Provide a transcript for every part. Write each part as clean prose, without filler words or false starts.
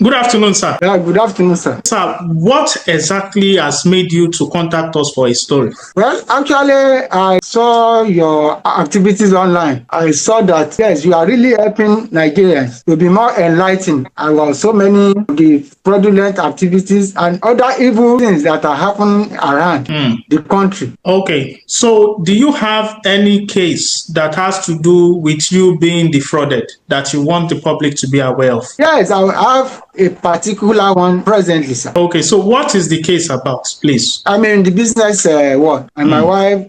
Good afternoon, sir. Yeah, good afternoon, sir. Sir, what exactly has made you to contact us for a story? Well, actually, I saw your activities online. I saw that, yes, you are really helping Nigerians to be more enlightened about so many of the fraudulent activities and other evil things that are happening around the country. Okay, so do you have any case that has to do with you being defrauded that you want the public to be aware of? Yes, I have a particular one presently, sir. Okay, so what is the case about, please? I'm in the business world, and my wife,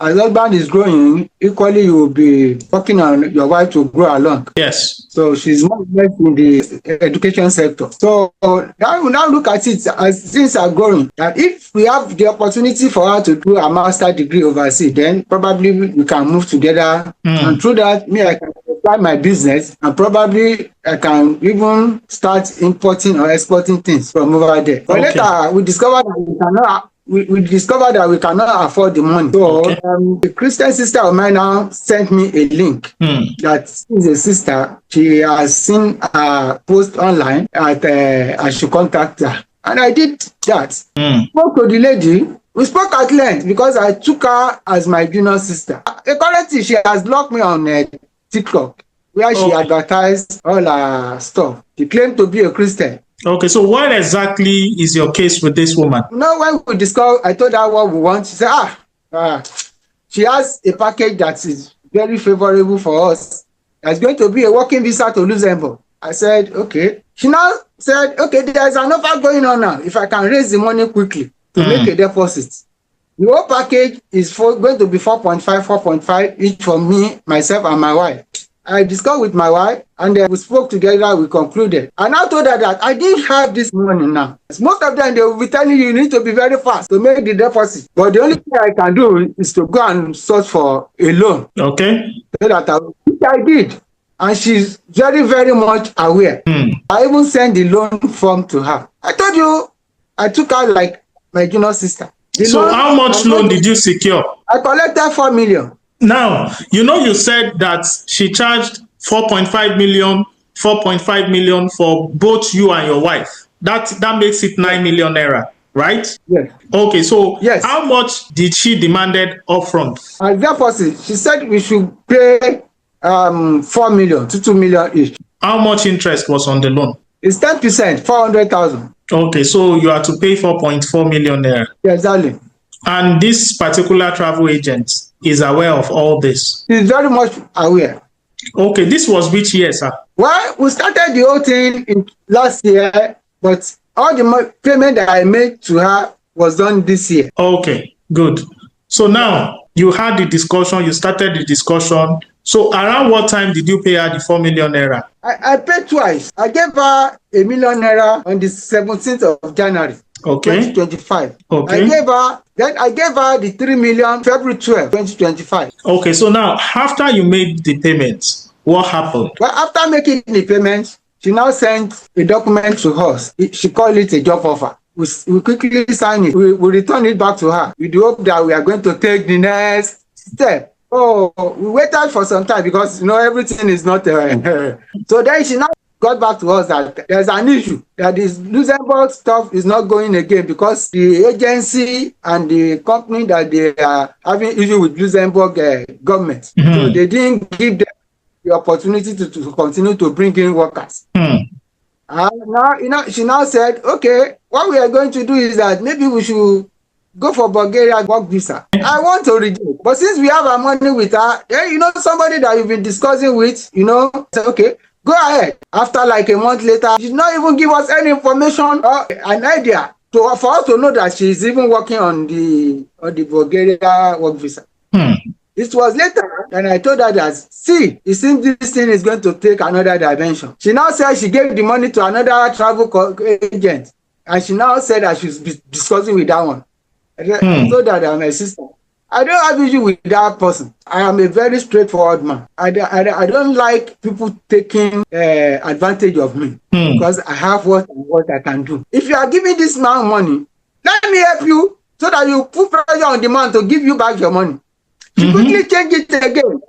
as husband is growing, equally you will be working on your wife to grow along. Yes. So she's more or less in the education sector. So now look at it as things are growing. That if we have the opportunity for her to do a master degree overseas, then probably we can move together. And through that, I can apply my business, and probably I can even start importing or exporting things from over there. But later we discovered that we cannot. We discovered that we cannot afford the money. So the Christian sister of mine now sent me a link that is a sister. She has seen a post online that I should contact her. And I did that. Spoke to the lady. We spoke at length because I took her as my junior sister. Currently, she has blocked me on TikTok, where she advertised all her stuff. She claimed to be a Christian. Okay, so what exactly is your case with this woman? When we discussed, I told her what we want. She said, she has a package that is very favorable for us. There's going to be a working visa to Luxembourg. I said, okay. She now said, okay, there's an offer going on now. If I can raise the money quickly to make a deposit. The whole package is going to be 4.5 each for me, myself, and my wife. I discussed with my wife, and we spoke together, we concluded. And I told her that I didn't have this money now. Most of them, they will be telling you need to be very fast to make the deposit. But the only thing I can do is to go and search for a loan. Okay. So that I did. And she's very, very much aware. I even sent the loan form to her. I told you, I took her like my junior sister. So how much loan did you secure? I collected 4 million. Now, you said that she charged 4.5 million for both you and your wife. That makes it 9 million naira, right? Yes. Okay, so how much did she demanded upfront? As deposit, she said we should pay 4 million to 2 million each. How much interest was on the loan? It's 10%, 400,000. Okay, so you are to pay 4.4 million naira. Yes, darling. And this particular travel agent is aware of all this? He's very much aware. Okay, this was which year, sir? Well, we started the whole thing in last year, but all the payment that I made to her was done this year. Okay, good. So now you had the discussion, you started the discussion. So around what time did you pay her the 4 million naira? I paid twice. I gave her 1 million naira on the 17th of January. Okay. 2025. Okay. I gave her the 3 million February 12, 2025. Okay, so now after you made the payments, what happened? Well, after making the payment, she now sent a document to us. She called it a job offer. We quickly signed it. We return it back to her. We do hope that we are going to take the next step. Oh, we waited for some time because everything is not so then she now got back to us that there's an issue, that this Luxembourg stuff is not going again because the agency and the company that they are having issue with Luxembourg government. So they didn't give them the opportunity to continue to bring in workers. Now, she now said, okay, what we are going to do is that maybe we should go for Bulgaria work visa. I want to reject, but since we have our money with her, then somebody that you've been discussing with, say, okay, go ahead. After like a month later, she did not even give us any information or an idea for us to know that she is even working on the Bulgaria work visa. It was later and I told her that, see, it seems this thing is going to take another dimension. She now said she gave the money to another travel agent, and she now said that she's discussing with that one. I told her that I'm a sister. I don't have issue with that person. I am a very straightforward man. I don't like people taking advantage of me because I have what I can do. If you are giving this man money, let me help you so that you put pressure on the man to give you back your money. She quickly changed it again.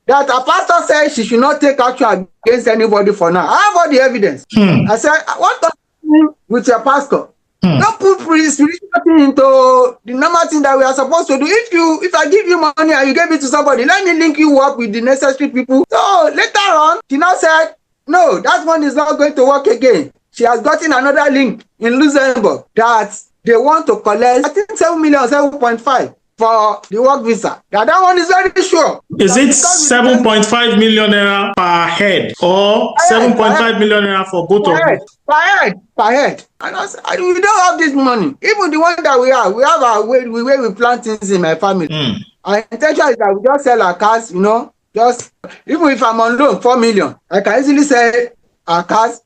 that a pastor said she should not take action against anybody for now. I have all the evidence. I said, what does it mean with your pastor? Don't put spiritual thing into the normal thing that we are supposed to do. If I give you money and you give it to somebody, let me link you up with the necessary people. So later on, she now said, no, that one is not going to work again. She has gotten another link in Luxembourg that they want to collect, I think 7 million, 7.5 for the work visa. That one is very sure. Is it 7.5 million naira per head or 7.5 million naira for both of you? Per head. And I said, we don't have this money. Even the one that we have our way we plant things in my family. Our intention is that we just sell our cars, just, even if I'm on loan, 4 million, I can easily sell our cars,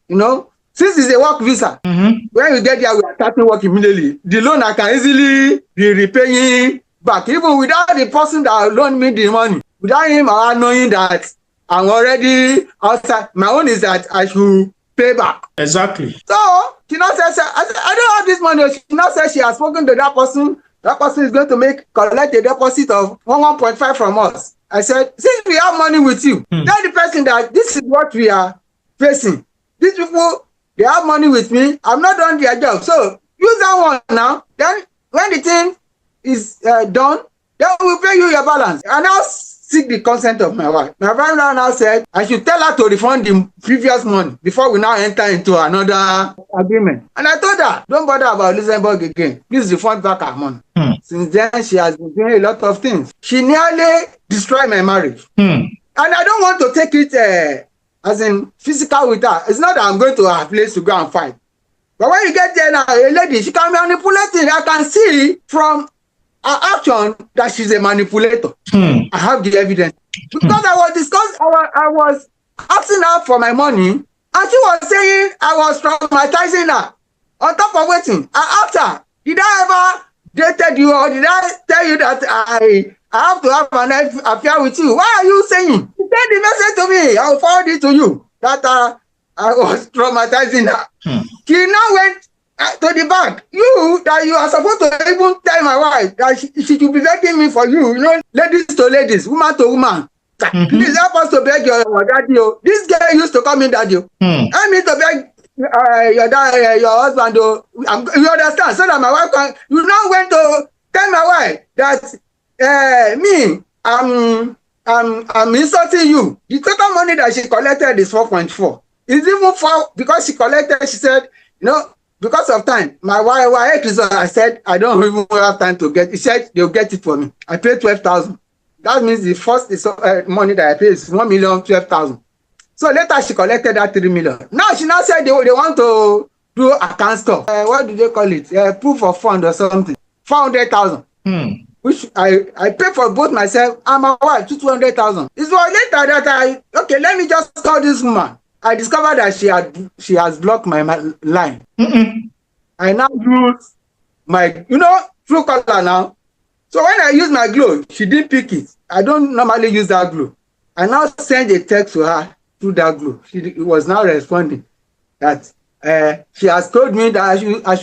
Since it's a work visa, when we get there, we are starting work immediately. The loan I can easily be repaying back, even without the person that loaned me the money, without him knowing that I'm already outside. My own is that I should pay back. Exactly. So she now says, I don't have this money. She now says she has spoken to that person. That person is going to collect a deposit of 1.5 from us. I said, since we have money with you, tell the person that this is what we are facing. These people, they have money with me. I'm not done their job. So use that one now. Then when the thing is done, then we'll pay you your balance. And I'll seek the consent of my wife. My wife now said I should tell her to refund the previous money before we now enter into another agreement. And I told her, don't bother about Luxembourg again. Please refund back her money. Since then, she has been doing a lot of things. She nearly destroyed my marriage. And I don't want to take it as in physical with her. It's not that I'm going to her place to go and fight. But when you get there now, a lady, she can be manipulating. I can see from her action that she's a manipulator. I have the evidence. Because I was asking her for my money, and she was saying I was traumatizing her. On top of waiting, I asked her, did I ever dated you, or did I tell you that I have to have an affair with you? Why are you saying? Send the message to me. I'll forward it to you. That I was traumatizing her. She now went to the bank. You are supposed to even tell my wife that she should be begging me for you. Ladies to ladies, woman to woman. Please help us to beg your daddy. This girl used to call me daddy. I need to beg your husband. You understand? So that my wife can. You now went to tell my wife that me, I'm insulting you. The total money that she collected is 4.4. It's even 4 because she collected. She said, because of time. My wife, I said, I don't even have time to get. He said they'll get it for me. I paid 12,000. That means the first money that I paid is 1,012,000. So later she collected that 3 million. Now she now said they want to do account stuff. What do they call it? Proof of fund or something. 400,000. Which I paid for both myself and my wife 200,000. It's for later that let me just call this woman. I discovered that she has blocked my line. I now use my true color now. So when I use my glow, she didn't pick it. I don't normally use that glue. I now send a text to her through that glue. She was now responding that she has told me that I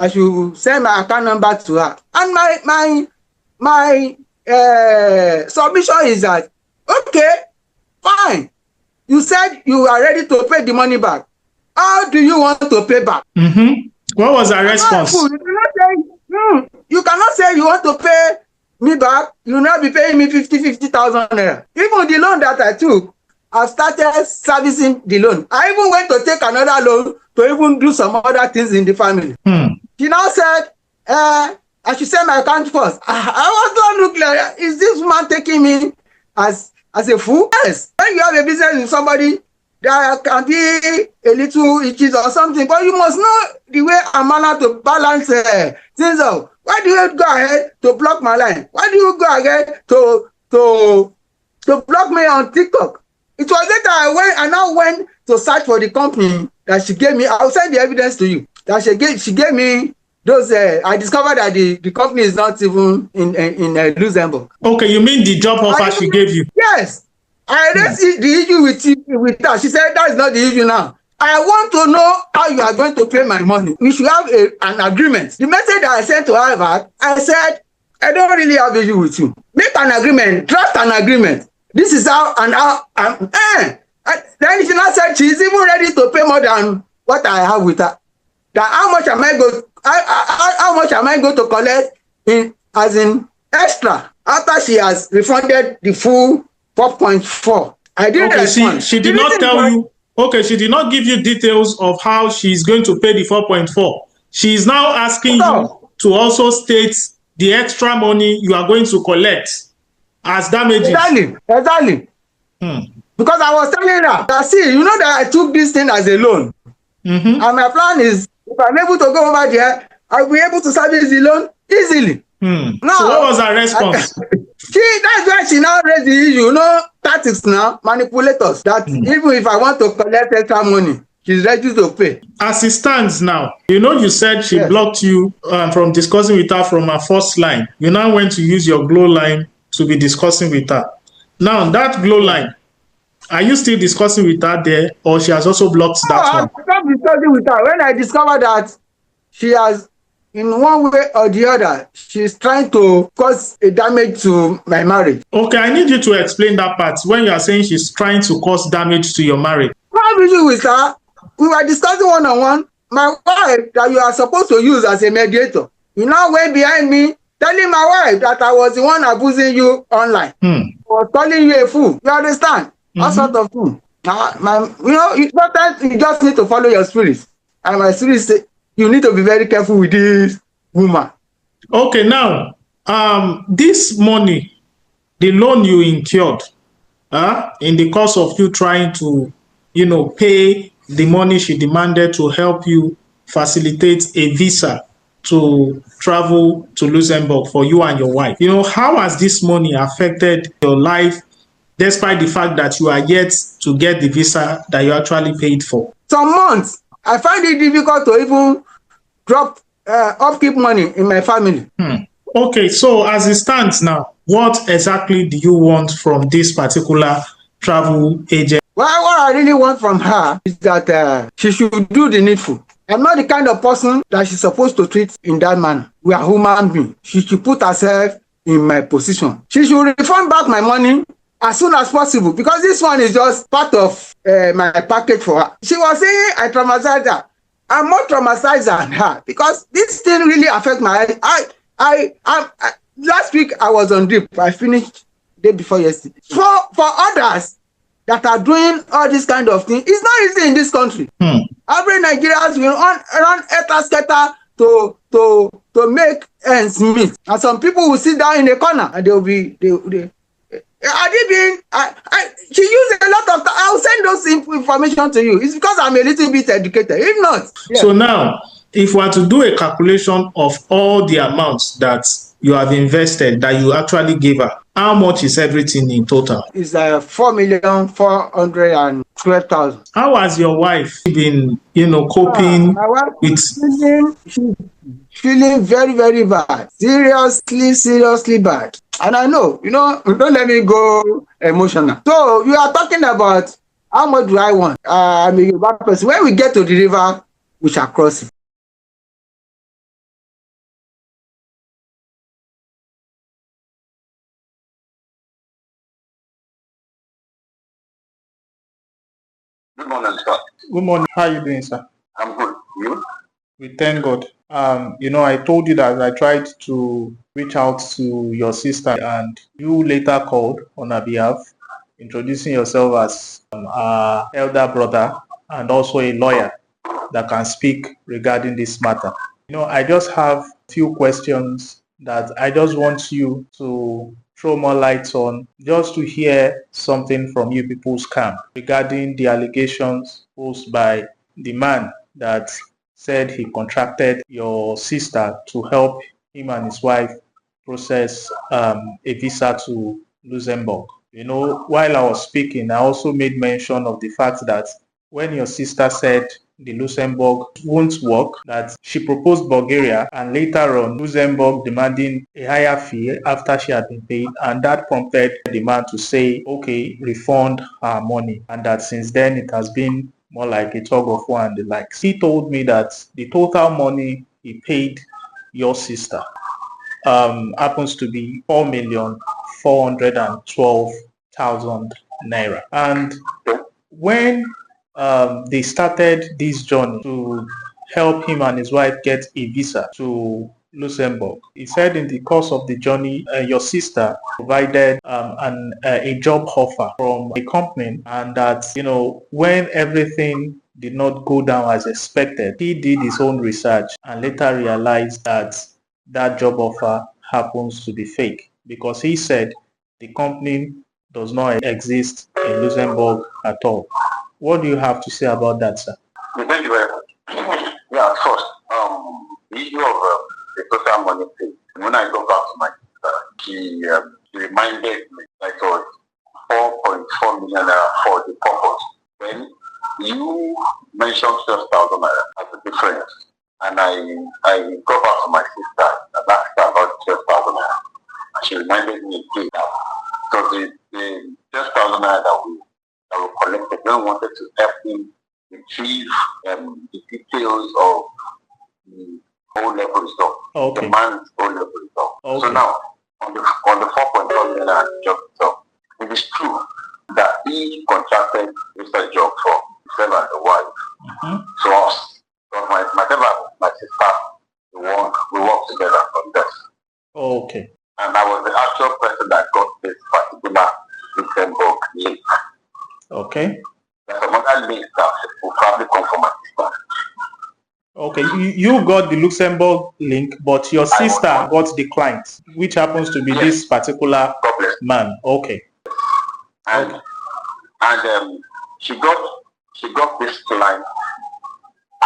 should send my account number to her. And my submission is that, okay, fine. You said you are ready to pay the money back. How do you want to pay back? What was her response? You cannot say you want to pay me back. You will not be paying me 50,000 naira. Even the loan that I took, I started servicing the loan. I even went to take another loan to even do some other things in the family. She now said, I should send my account first. I was not looking like, is this woman taking me as a fool? Yes. When you have a business with somebody, there can be a little itches or something, but you must know the way and manner to balance things out. Why do you go ahead to block my line? Why do you go ahead to block me on TikTok? It was later I now went to search for the company that she gave me. I'll send the evidence to you. That she gave me those. I discovered that the company is not even in Luxembourg. Okay, you mean the job offer she gave you? Yes. I raised the issue with her. She said that is not the issue now. I want to know how you are going to pay my money. We should have an agreement. The message that I sent to her back, I said, I don't really have issue with you. Make an agreement, draft an agreement. This is how and how then she now said she's even ready to pay more than what I have with her. That how much am I going to collect in as in extra after she has refunded the full 4.4? I didn't respond. She did not tell you. Okay, she did not give you details of how she's going to pay the 4.4. She is now asking you to also state the extra money you are going to collect as damages. Exactly. Because I was telling her that, see, you know that I took this thing as a loan. And my plan is, if I'm able to go over there, I'll be able to service the loan easily. Now, so what was her response? That's why she now raised the issue. You know, tactics now, manipulators, that even if I want to collect extra money, she's ready to pay. As it stands now, you know, you said she blocked you from discussing with her from her first line. You now went to use your glow line to be discussing with her. Now, that glow line, are you still discussing with her there, or she has also blocked that one? I'm not discussing with her. When I discovered that she has, in one way or the other, she's trying to cause a damage to my marriage. Okay, I need you to explain that part when you are saying she's trying to cause damage to your marriage. My issue with her, we were discussing one-on-one. My wife that you are supposed to use as a mediator, you now went behind me telling my wife that I was the one abusing you online. Or calling you a fool. You understand? That sort of thing. You know, sometimes you just need to follow your spirit. And my spirit say, you need to be very careful with this woman. Okay, now, this money, the loan you incurred, in the course of you trying to, you know, pay the money she demanded to help you facilitate a visa to travel to Luxembourg for you and your wife. You know, how has this money affected your life, despite the fact that you are yet to get the visa that you actually paid for? Some months, I find it difficult to even drop upkeep money in my family. Okay, so as it stands now, what exactly do you want from this particular travel agent? Well, what I really want from her is that she should do the needful. I'm not the kind of person that she's supposed to treat in that manner. We are human beings. She should put herself in my position. She should refund back my money as soon as possible, because this one is just part of my package for her. She was saying I traumatized her. I'm more traumatized than her, because this thing really affects my I last week I was on drip. I finished day before yesterday. For others that are doing all this kind of thing, it's not easy in this country. Every Nigerians will run eta to make ends meet, and some people will sit down in a corner and she used a lot of time. I'll send those information to you. It's because I'm a little bit educated. If not, So now, if we are to do a calculation of all the amounts that you have invested that you actually gave her, how much is everything in total? It's 4,412,000. How has your wife been, you know, coping my wife with? She's feeling very, very bad. Seriously bad. And I know, you know, don't let me go emotional. So you are talking about how much do I want? I'm a Yoruba person. When we get to the river, we shall cross it. Good morning, sir. Good morning. How are you doing, sir? I'm good. You? We thank God. You know, I told you that I tried to reach out to your sister, and you later called on her behalf, introducing yourself as our elder brother and also a lawyer that can speak regarding this matter. You know, I just have a few questions that I just want you to throw more lights on, just to hear something from you people's camp regarding the allegations posed by the man that said he contracted your sister to help him and his wife process a visa to Luxembourg. You know, while I was speaking, I also made mention of the fact that when your sister said the Luxembourg won't work, that she proposed Bulgaria, and later on Luxembourg demanding a higher fee after she had been paid, and that prompted the man to say, okay, refund her money, and that since then it has been more like a tug of war and the likes. He told me that the total money he paid your sister happens to be 4,412,000 100,000 naira. And when they started this journey to help him and his wife get a visa to Luxembourg, he said in the course of the journey, your sister provided a job offer from a company, and that, when everything did not go down as expected, he did his own research and later realized that that job offer happens to be fake, because he said the company does not exist in Luxembourg at all. What do you have to say about that, sir? Thank you very much. Yeah, first, the issue of the total money thing. When I go back to my sister, she reminded me that it was 4.4 million for the purpose. When you mentioned 12,000 as a difference, and I go back to my sister and asked her about 12,000 naira, and she reminded me again that because the 12,000 naira that we collected, we wanted to help him retrieve the details of the O-level result, Okay. the man's O-level result. Okay. So now, on the 4.1 million job result, it is true that he contracted Mr. Job for himself and the wife. So us, so myself and my sister, we work together on this. Okay. And I was the actual person that got this particular Luxembourg link. Okay. There's some other links that will probably come from my sister. Okay, you got the Luxembourg link, but your sister got the client, which happens to be this particular man. Okay. And she got this client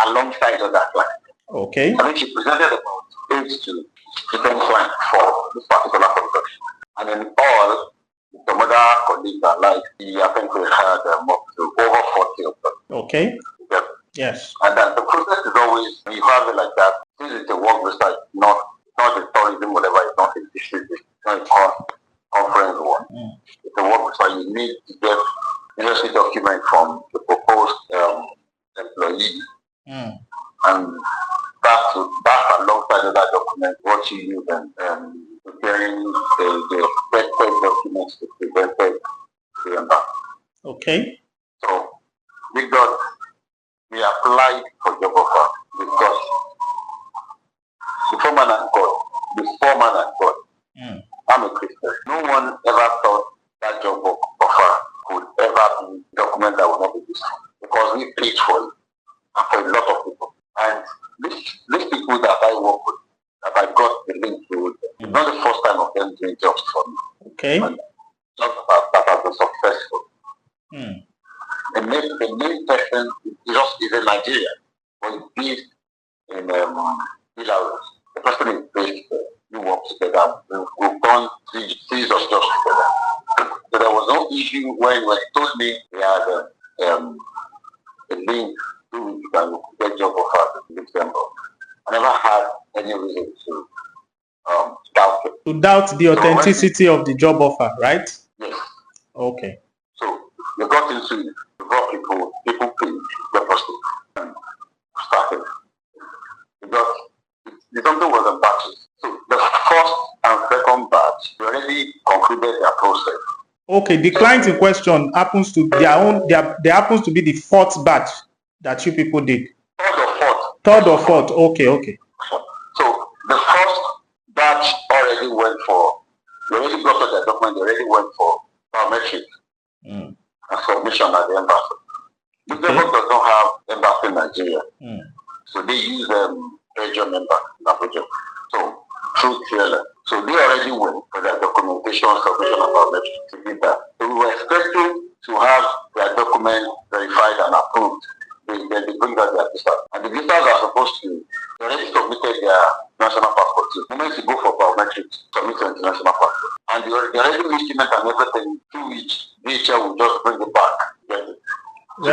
alongside other clients. Okay. I think she presented about 8 to 10 clients for this particular production. And in all, some other colleagues are like, I think we had up to over 40 of them. Okay. Yeah. Yes. And then the process is always, when you have it like that, since it's a work research, not a tourism, whatever, it's not a district, it's not a conference one. It's a work research. You need to get necessary document from the proposed employee. And that's alongside of that document what you use and preparing the expected documents to present to the embassy. Okay. So we applied for job offer because the foreman and God, I'm a Christian. No one ever thought that job offer could ever be a document that would not be useful, because we paid for it and for a lot of people. And these people that I work with, that I got the link to, it's not the first time of them doing jobs for me. Okay. And jobs that have been successful. The main person is in Nigeria, but he's based in Belarus. The person is based there. We work together. We've done series of jobs together. So there was no issue when he told me he had a link to which you can get job offers in Luxembourg. I never had any reason to doubt it. To doubt the authenticity of the job offer, right? Yes. Okay. So we got into it. We got people paid deposit and started. Because the company was a batch. So the first and second batch, we already concluded their process. Okay, the client in question happens to there happens to be the fourth batch that you people did. Third or fourth. Okay. So the first batch already went for, they already got their document, they already went for biometric and submission at the embassy. Luxembourg does not have embassy in Nigeria. So they use Belgium embassy in Abuja. So through TLM. So they already went for their documentation, submission and biometric to do that. So we were expecting to have their document verified and approved. Then they bring out their visas. And the visas are supposed to, they already submitted their national passport. The moment you go for biometric, submit your international passport. And they already document and everything, to which DHL will just bring it back. Get it. So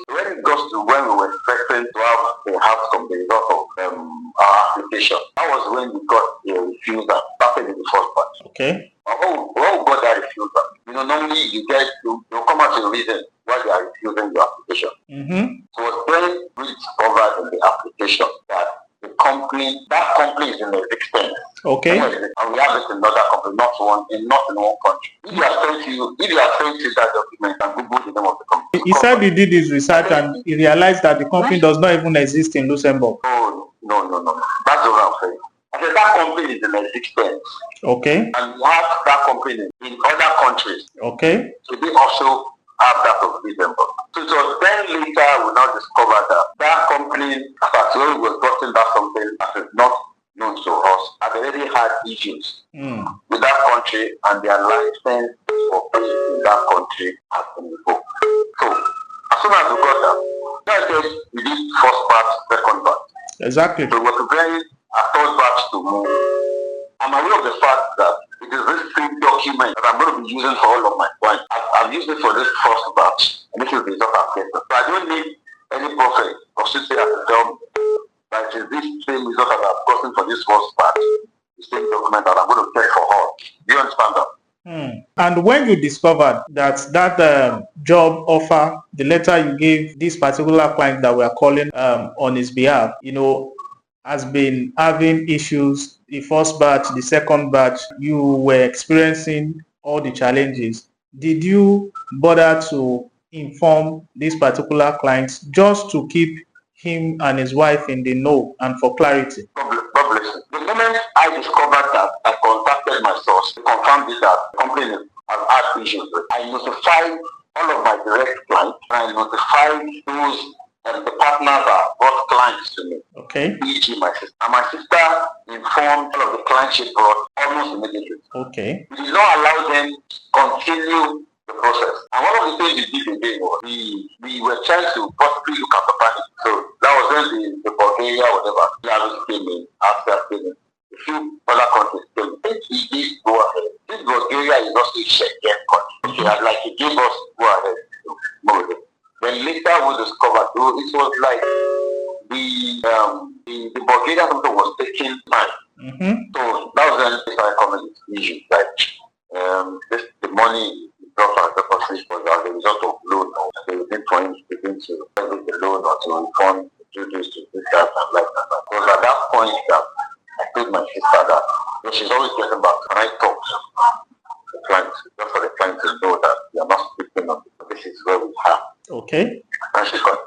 when it goes to when we were expecting to have the outcome, the result of our application, that was when we got the refusal. Started in the first batch. Okay. When we got that refusal, normally you come out with a reason why they are refusing your application. So it was then we discovered in the application that that company is in existence. Okay. And we have it in another company, not in one country. If you are sent you that document and Google the name of the company. He said he did his research and he realized that the company does not even exist in Luxembourg. No. That's what I'm saying. I said that company is in existence. Okay. And we have that company in other countries. Okay. So they also have that of Luxembourg. So it was then later we now discovered that company, when we were gotten that something that is not known to us, had already had issues with that country, and their license for paying in that country has been revoked. So as soon as we got that said we did first batch, second batch. Exactly. So we were preparing a third batch to move. I'm aware of the fact that it is this same document that I'm going to be using for all of my clients. I've used it for this first batch, and this is the result I've getting. So I don't need any prophet or sister to tell me that it is this same result that I've gotten for this first batch, the same document that I'm going to take for all. Do you understand that? And when you discovered that job offer, the letter you gave this particular client that we are calling on his behalf, has been having issues, the first batch, the second batch, you were experiencing all the challenges. Did you bother to inform this particular client just to keep him and his wife in the know and for clarity? God bless you. The moment I discovered that, I contacted my source to confirm that the company has had issues with. I notified all of my direct clients, and I notified those the partners that brought clients to me. Okay. E.g. my sister. And my sister informed all of the clients she brought almost immediately. Okay. We did not allow them to continue the process. And one of the things we did again was we were trying to possibly look at the panic. So that was when the Bulgaria, whatever, Belarus came in, Africa came in. A few other countries came in. If we did go ahead, this Bulgaria is also a Schengen country. They had it gave us go ahead to move it. Then later we discovered, it was like the Bulgarian something was taking time. So that was when they started coming with issues like the money dropped our deposit was as a result of loan. They were for him to begin to pay the loan or to refund, do this, to do that, and like that. It was at that point that I told my sister that she's always getting back. Can I talk to the clients, just for the client to know that we are not speaking on this. This is where we are. Okay. And she's got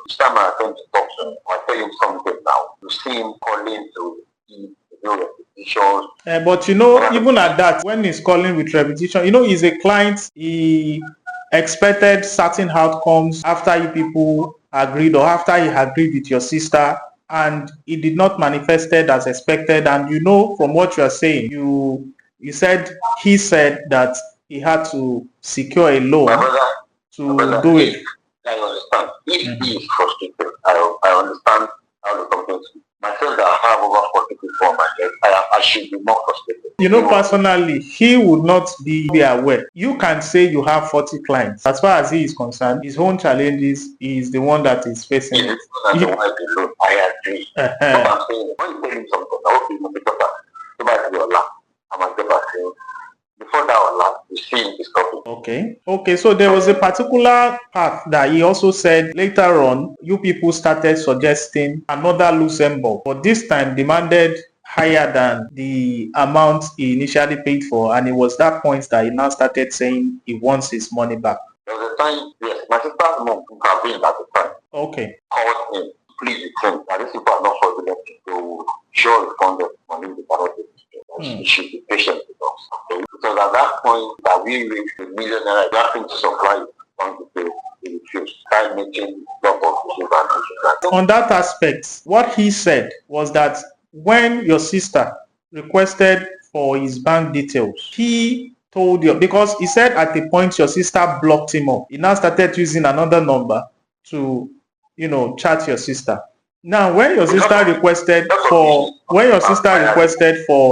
each time I attempt to talk to him, I tell him something now. You see him calling to do repetitions. But even at that, when he's calling with repetition, he's a client. He expected certain outcomes after you people agreed or after he agreed with your sister, and it did not manifested as expected. And from what you are saying, he said that he had to secure a loan to do it. I understand. If he is frustrated, I understand how the company is. Myself that I have over 40 people on my head, I should be more frustrated. Personally, he would not be aware. You can say you have 40 clients. As far as he is concerned, his own challenges is the one that is facing it. I agree. What I'm saying, when you tell him something, I hope you know because you might be your laugh. I might get back saying, before that one last, you see him discovery. Okay, so there was a particular path that he also said later on, you people started suggesting another Luxembourg, but this time demanded higher than the amount he initially paid for, and it was that point that he now started saying he wants his money back. There was a time, yes, my sister's mom intervened at the time. Okay. Called him, please with him, that these people are not fraudulent, to show refunded money they cannot give. He should be patient with us. Okay? Because at that point that we reached the millionaire, nothing to supply on the day, he refused. Started making job of issues. On that aspect, what he said was that when your sister requested for his bank details, he told you, because he said at the point your sister blocked him up, he now started using another number to chat your sister. Now, when your sister requested for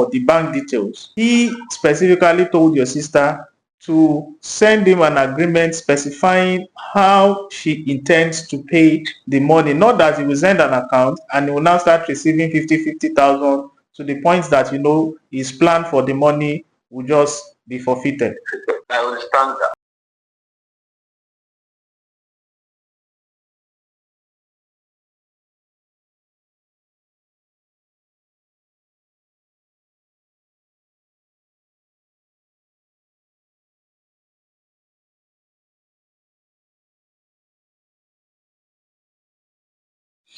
the bank details, he specifically told your sister to send him an agreement specifying how she intends to pay the money. Not that he will send an account and he will now start receiving 50,000 to the point that his plan for the money will just be forfeited. I understand that.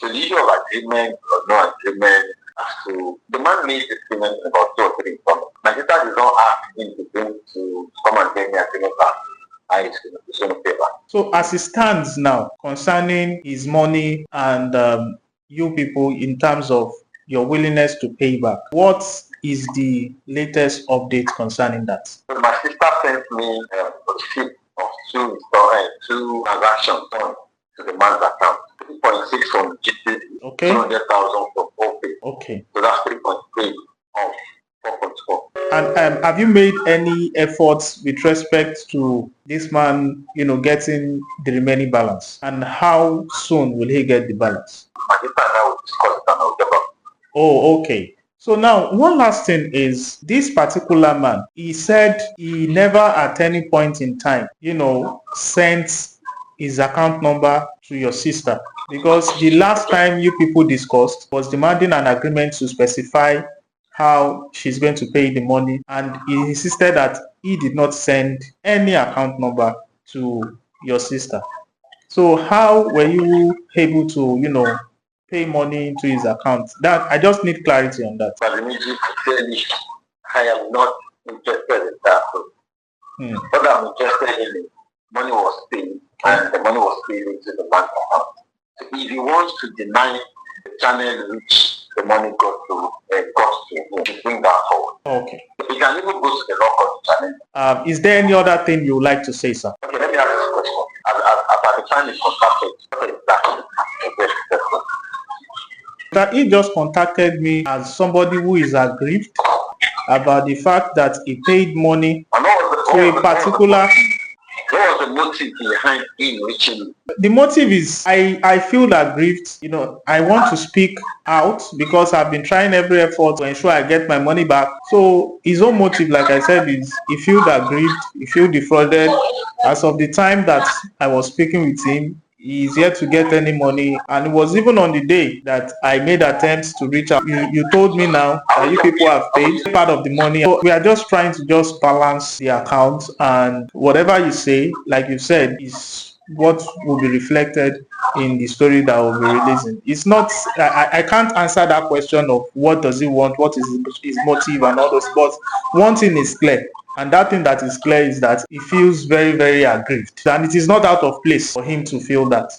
So the issue of agreement or no agreement as to the man made this payment in about 2 or 3 installments. My sister did not ask him to come and pay me agreement back. I is going to pay back. So as it stands now, concerning his money and you people in terms of your willingness to pay back, what is the latest update concerning that? So my sister sent me a receipt of 2 transactions done to the man's account. 3.6 from GTD, Okay. 200,000 from OPay. Okay. So that's 3.3 of 4.4. And have you made any efforts with respect to this man, getting the remaining balance? And how soon will he get the balance? My sister and I will discuss it and I will get back. Oh, okay. So now, one last thing is, this particular man, he said he never at any point in time, sent his account number to your sister, because the last time you people discussed was demanding an agreement to specify how she's going to pay the money, and he insisted that he did not send any account number to your sister. So how were you able to, pay money into his account? That I just need clarity on that. But immediately clearly, I am not interested in that. What I'm interested in is money was paid, and the money was paid into the bank account. So if he wants to deny the channel which the money got to him, to bring that forward. Okay. He can even go to the law court to challenge. Is there any other thing you would like to say, sir? Okay, let me ask this question. At the time he contacted, what exactly? That he just contacted me as somebody who is aggrieved about the fact that he paid money to a particular. What was the motive behind him reaching me? The motive is I feel aggrieved. I want to speak out because I've been trying every effort to ensure I get my money back. So his own motive, like I said, is he feels aggrieved, he feels defrauded. As of the time that I was speaking with him, he's yet to get any money, and it was even on the day that I made attempts to reach out. You told me now that you people have paid part of the money. So we are just trying to just balance the account, and whatever you say, like you said, is what will be reflected in the story that will be releasing. It's not, I can't answer that question of what does he want, what is his motive and all those, but one thing is clear. And that thing that is clear is that he feels very, very aggrieved. And it is not out of place for him to feel that.